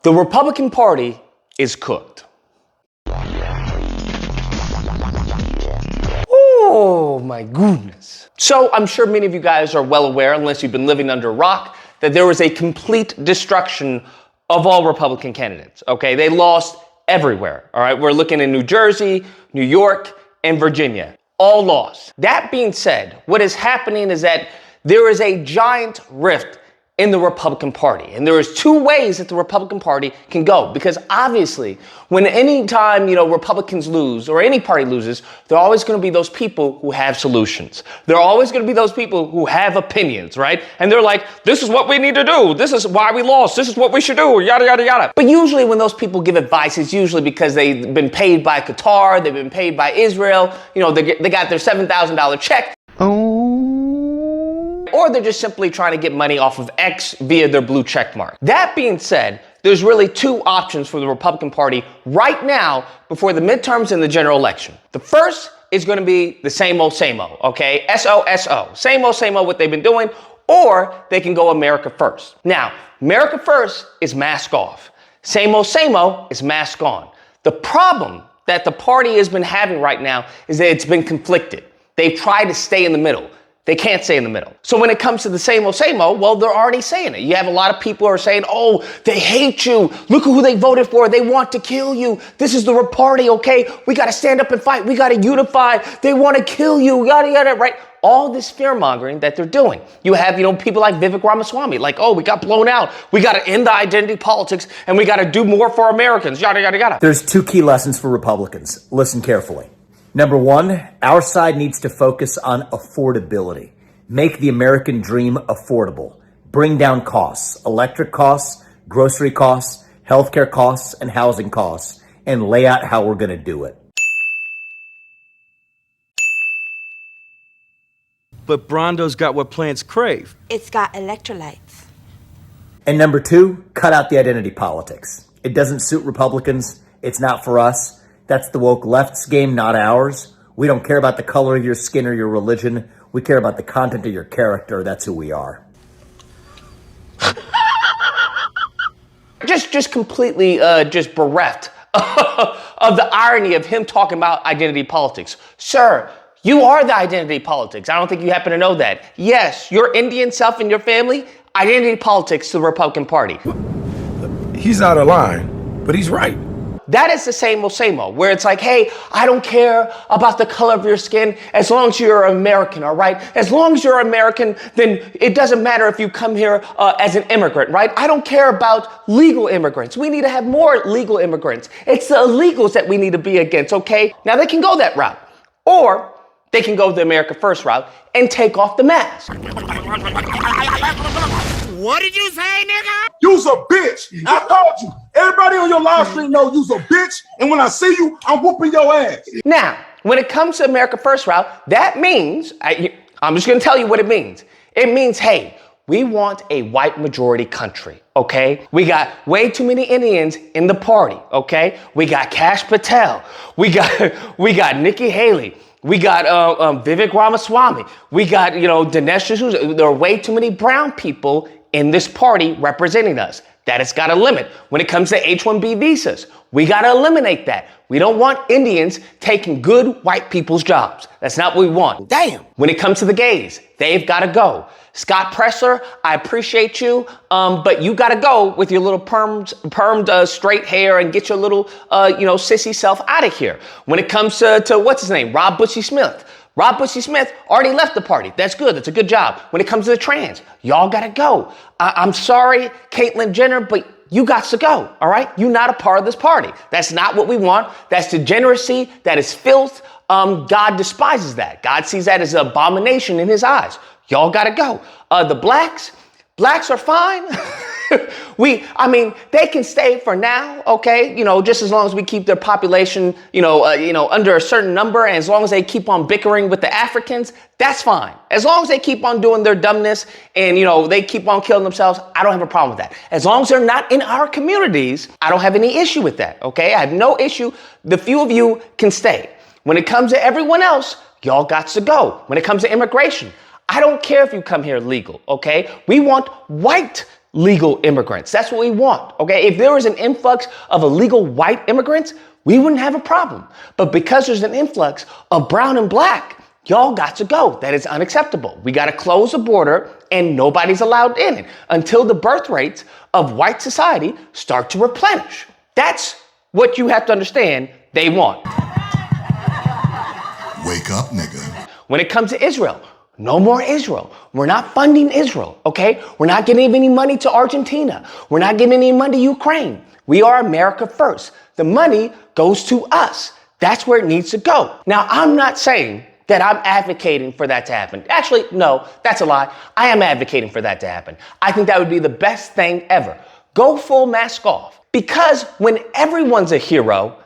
The Republican Party is cooked. Oh my goodness. So I'm sure many of you guys are well aware, unless you've been living under a rock, that there was a complete destruction of all Republican candidates. Okay, they lost everywhere. All right, we're looking in New Jersey, New York, and Virginia. All lost. That being said, what is happening is that there is a giant rift in the Republican Party. And there is two ways that the Republican Party can go. Because obviously, when any time, Republicans lose or any party loses, there are always going to be those people who have solutions. There are always going to be those people who have opinions, right? And they're like, this is what we need to do. This is why we lost. This is what we should do, yada, yada, yada. But usually when those people give advice, it's usually because they've been paid by Qatar, they've been paid by Israel, they got their $7,000 check. Or they're just simply trying to get money off of X via their blue check mark. That being said, there's really two options for the Republican Party right now before the midterms and the general election. The first is going to be the same old, okay? SOSO. Same old, what they've been doing. Or they can go America first. Now, America first is mask off. Same old is mask on. The problem that the party has been having right now is that it's been conflicted. They've tried to stay in the middle. They can't stay in the middle. So when it comes to the same old, well, they're already saying it. You have a lot of people who are saying, oh, they hate you. Look at who they voted for. They want to kill you. This is the party, okay? We got to stand up and fight. We got to unify. They want to kill you, yada, yada, right? All this fear-mongering that they're doing. You have, people like Vivek Ramaswamy, like, oh, we got blown out. We got to end the identity politics, and we got to do more for Americans, yada, yada, yada. There's two key lessons for Republicans. Listen carefully. Number one, our side needs to focus on affordability. Make the American dream affordable. Bring down costs, electric costs, grocery costs, healthcare costs, and housing costs, and lay out how we're going to do it. But Brondo's got what plants crave. It's got electrolytes. And number two, cut out the identity politics. It doesn't suit Republicans. It's not for us. That's the woke left's game, not ours. We don't care about the color of your skin or your religion. We care about the content of your character. That's who we are. Just completely just bereft of the irony of him talking about identity politics. Sir, you are the identity politics. I don't think you happen to know that. Yes, your Indian self and your family, identity politics to the Republican Party. He's out of line, but he's right. That is the same old, where it's like, hey, I don't care about the color of your skin as long as you're American, all right? As long as you're American, then it doesn't matter if you come here as an immigrant, right? I don't care about legal immigrants. We need to have more legal immigrants. It's the illegals that we need to be against, okay? Now, they can go that route. Or they can go the America First route and take off the mask. What did you say, nigga? You's a bitch. I told you. Everybody on your live stream know you's a bitch. And when I see you, I'm whooping your ass. Now, when it comes to America First route, that means, I'm just going to tell you what it means. It means, hey, we want a white majority country, okay? We got way too many Indians in the party, okay? We got Kash Patel. We got Nikki Haley. We got Vivek Ramaswamy. We got, Dinesh D'Souza. There are way too many brown people in this party representing us. That has got a limit. When it comes to H-1B visas, we got to eliminate that. We don't want Indians taking good white people's jobs. That's not what we want. Damn. When it comes to the gays, they've got to go. Scott Presler, I appreciate you, but you got to go with your little permed straight hair and get your little, sissy self out of here. When it comes to what's his name, Rob Bushy-Smith. Rob Bushy-Smith already left the party. That's good. That's a good job. When it comes to the trans, y'all got to go. I'm sorry, Caitlyn Jenner, but you got to go, all right? You're not a part of this party. That's not what we want. That's degeneracy. That is filth. God despises that. God sees that as an abomination in his eyes. Y'all got to go. The blacks are fine. They can stay for now, okay? Just as long as we keep their population, under a certain number, and as long as they keep on bickering with the Africans, that's fine. As long as they keep on doing their dumbness and, they keep on killing themselves, I don't have a problem with that. As long as they're not in our communities, I don't have any issue with that, okay? I have no issue. The few of you can stay. When it comes to everyone else, y'all got to go. When it comes to immigration, I don't care if you come here legal, okay? We want white legal immigrants. That's what we want, okay? If there was an influx of illegal white immigrants, we wouldn't have a problem. But because there's an influx of brown and black, y'all got to go. That is unacceptable. We got to close the border and nobody's allowed in it until the birth rates of white society start to replenish. That's what you have to understand they want. Wake up, nigga. When it comes to Israel, no more Israel. We're not funding Israel, okay? We're not giving any money to Argentina. We're not giving any money to Ukraine. We are America first. The money goes to us. That's where it needs to go. Now, I'm not saying that I'm advocating for that to happen. Actually, no, that's a lie. I am advocating for that to happen. I think that would be the best thing ever. Go full mask off. Because when everyone's a hero,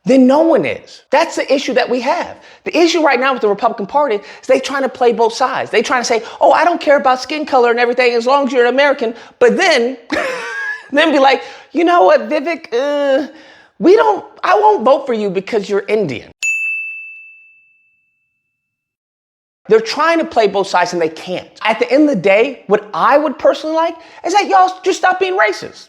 then no one is. That's the issue that we have. The issue right now with the Republican Party is they trying to play both sides. They trying to say, oh, I don't care about skin color and everything as long as you're an American. But then be like, you know what, Vivek, I won't vote for you because you're Indian. They're trying to play both sides and they can't. At the end of the day, what I would personally like is that y'all just stop being racist.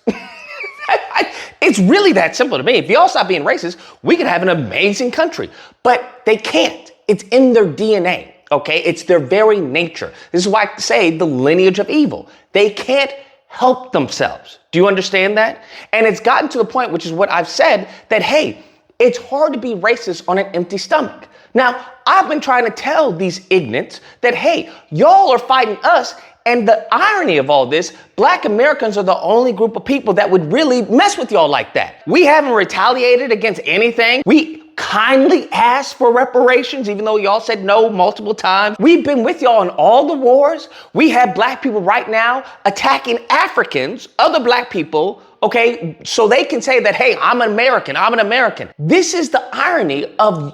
It's really that simple to me. If y'all stop being racist, we could have an amazing country. But they can't. It's in their DNA, okay? It's their very nature. This is why I say the lineage of evil. They can't help themselves. Do you understand that? And it's gotten to the point, which is what I've said, that, hey, it's hard to be racist on an empty stomach. Now, I've been trying to tell these ignorants that, hey, y'all are fighting us. And the irony of all this, black Americans are the only group of people that would really mess with y'all like that. We haven't retaliated against anything. We kindly asked for reparations, even though y'all said no multiple times. We've been with y'all in all the wars. We have black people right now attacking Africans, other black people, okay, so they can say that, hey, I'm an American, I'm an American. This is the irony of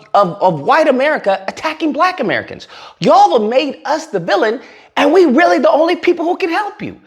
white America attacking black Americans. Y'all have made us the villain, and we really the only people who can help you.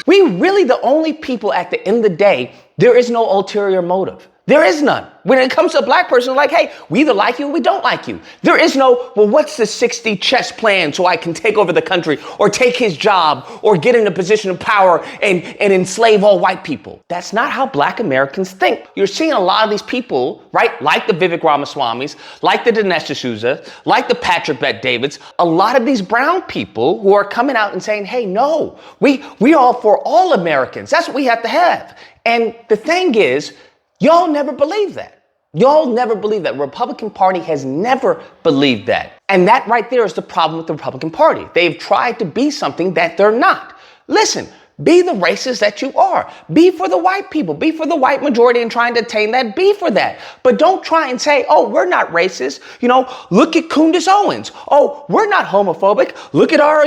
We really the only people at the end of the day, there is no ulterior motive. There is none. When it comes to a black person, like, hey, we either like you or we don't like you. There is no, well, what's the 60 chess plan so I can take over the country or take his job or get in a position of power and enslave all white people. That's not how black Americans think. You're seeing a lot of these people, right, like the Vivek Ramaswamys, like the Dinesh D'Souza, like the Patrick Bet-Davids, a lot of these brown people who are coming out and saying, hey, no, we are for all Americans. That's what we have to have. And the thing is, y'all never believe that. Y'all never believe that. Republican Party has never believed that. And that right there is the problem with the Republican Party. They've tried to be something that they're not. Listen, be the racist that you are. Be for the white people. Be for the white majority and trying to attain that. Be for that. But don't try and say, oh, we're not racist. You know, look at Candace Owens. Oh, we're not homophobic. Look at our,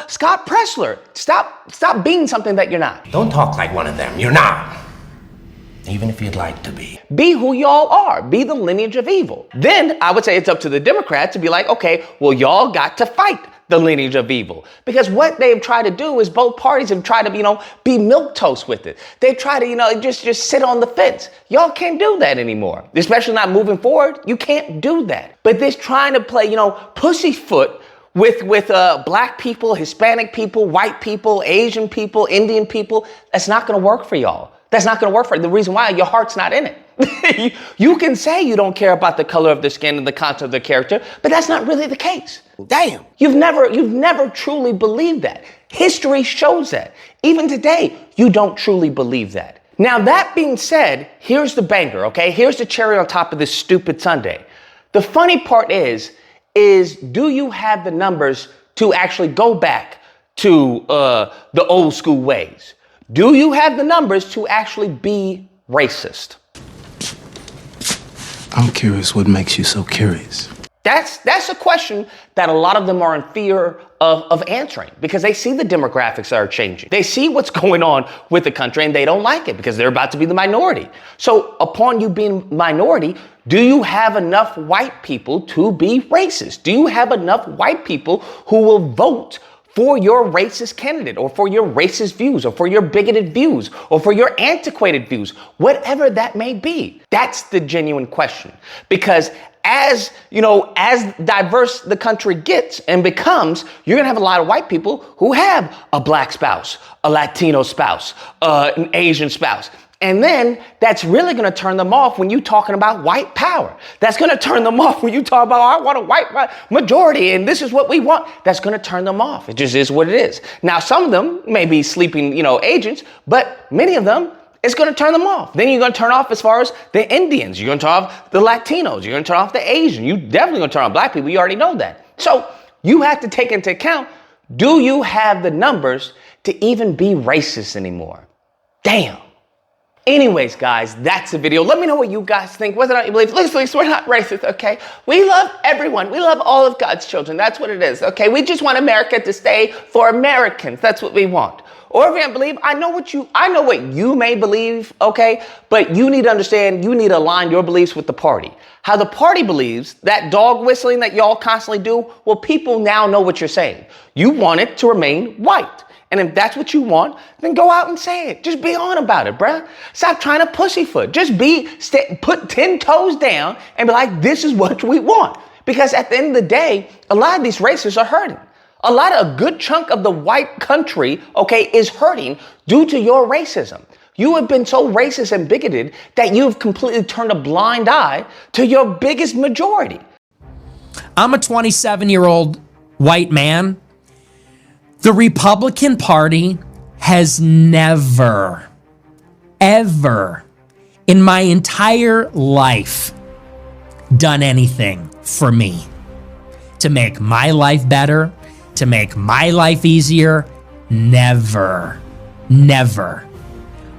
Scott Presler. Stop being something that you're not. Don't talk like one of them. You're not. Even if you'd like to be. Be who y'all are. Be the lineage of evil. Then I would say it's up to the Democrats to be like, okay, well, y'all got to fight the lineage of evil. Because what they've tried to do is both parties have tried to, be milquetoast with it. They try to, just sit on the fence. Y'all can't do that anymore. Especially not moving forward. You can't do that. But this trying to play, pussyfoot with black people, Hispanic people, white people, Asian people, Indian people, that's not going to work for y'all. That's not going to work for you. The reason why, your heart's not in it. You can say you don't care about the color of the skin and the content of the character, but that's not really the case. Damn. You've never truly believed that. History shows that. Even today, you don't truly believe that. Now, that being said, here's the banger, okay? Here's the cherry on top of this stupid sundae. The funny part is do you have the numbers to actually go back to the old school ways? Do you have the numbers to actually be racist? I'm curious what makes you so curious. That's a question that a lot of them are in fear of answering because they see the demographics that are changing. They see what's going on with the country and they don't like it because they're about to be the minority. So upon you being minority, do you have enough white people to be racist? Do you have enough white people who will vote for your racist candidate or for your racist views or for your bigoted views or for your antiquated views, whatever that may be. That's the genuine question. Because as diverse the country gets and becomes, you're going to have a lot of white people who have a black spouse, a Latino spouse, an Asian spouse. And then that's really going to turn them off when you're talking about white power. That's going to turn them off when you talk about, I want a white majority and this is what we want. That's going to turn them off. It just is what it is. Now, some of them may be sleeping, agents, but many of them, it's going to turn them off. Then you're going to turn off as far as the Indians. You're going to turn off the Latinos. You're going to turn off the Asian. You're definitely going to turn off black people. You already know that. So you have to take into account, do you have the numbers to even be racist anymore? Damn. Anyways, guys, that's the video. Let me know what you guys think. Whether or not you believe, listen, we're not racist, okay? We love everyone. We love all of God's children. That's what it is, okay? We just want America to stay for Americans. That's what we want. Or if you don't believe, I know what you may believe, okay? But you need to understand, you need to align your beliefs with the party. How the party believes, that dog whistling that y'all constantly do, well, people now know what you're saying. You want it to remain white. And if that's what you want, then go out and say it. Just be on about it, bruh. Stop trying to pussyfoot. Just put 10 toes down and be like, this is what we want. Because at the end of the day, a lot of these racists are hurting. A good chunk of the white country, okay, is hurting due to your racism. You have been so racist and bigoted that you've completely turned a blind eye to your biggest majority. I'm a 27-year-old white man. The Republican Party has never, ever in my entire life done anything for me to make my life better, to make my life easier. Never.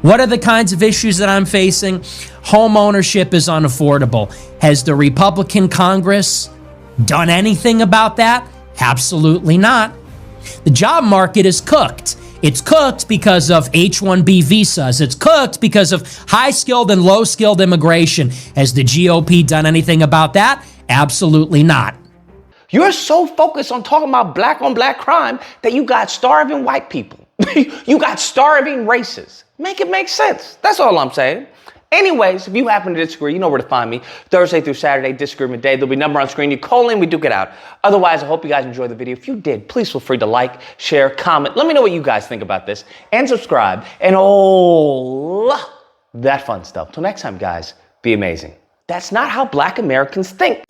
What are the kinds of issues that I'm facing? Home ownership is unaffordable. Has the Republican Congress done anything about that? Absolutely not. The job market is cooked. It's cooked because of H-1B visas. It's cooked because of high-skilled and low-skilled immigration. Has the GOP done anything about that? Absolutely not. You're so focused on talking about black on black crime that you got starving white people. You got starving racists. Make it make sense. That's all I'm saying. Anyways, if you happen to disagree, you know where to find me. Thursday through Saturday, Disagreement Day. There'll be a number on screen. You call in, we duke it out. Otherwise, I hope you guys enjoyed the video. If you did, please feel free to like, share, comment. Let me know what you guys think about this. And subscribe. And all that fun stuff. Till next time, guys, be amazing. That's not how black Americans think.